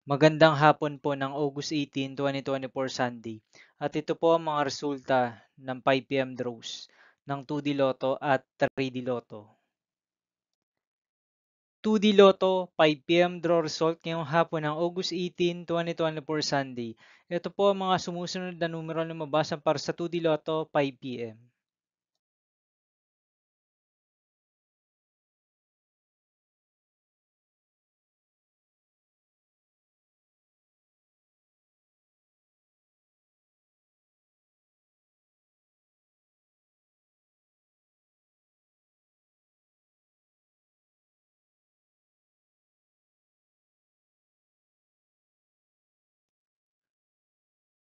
Magandang hapon po ng August 18, 2024 Sunday. At ito po ang mga resulta ng 5 p.m. draws ng 2D Lotto at 3D Lotto. 2D Lotto 5 p.m. draw result ngayong hapon ng August 18, 2024 Sunday. Ito po ang mga sumusunod na numero na lumabas para sa 2D Lotto 5 p.m.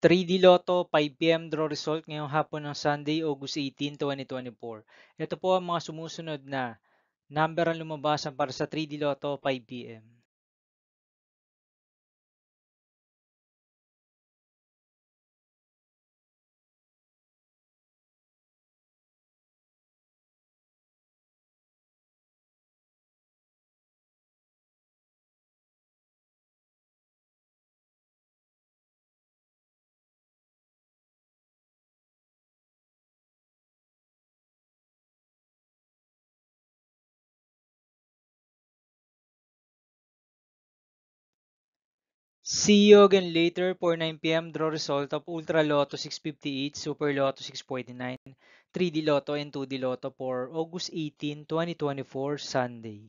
3D Lotto 5 p.m. draw result ngayong hapon ng Sunday, August 18, 2024. Ito po ang mga sumusunod na number ang lumabas para sa 3D Lotto 5 p.m. See you again later for 9 p.m. draw result of Ultra Lotto 658, Super Lotto 649, 3D Lotto and 2D Lotto for August 18, 2024 Sunday.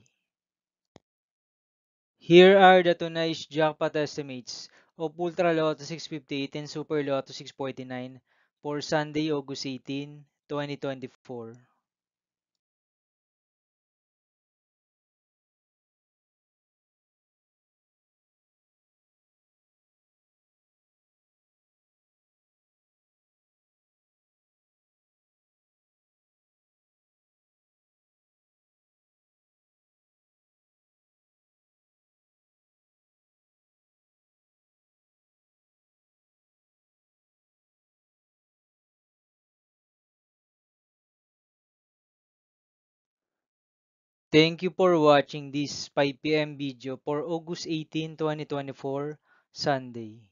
Here are the tonight's jackpot estimates of Ultra Lotto 658 and Super Lotto 649 for Sunday, August 18, 2024. Thank you for watching this 5 p.m. video for August 18, 2024 Sunday.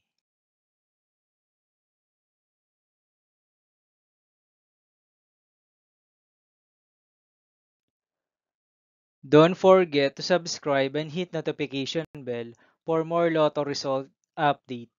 Don't forget to subscribe and hit notification bell for more Lotto result update.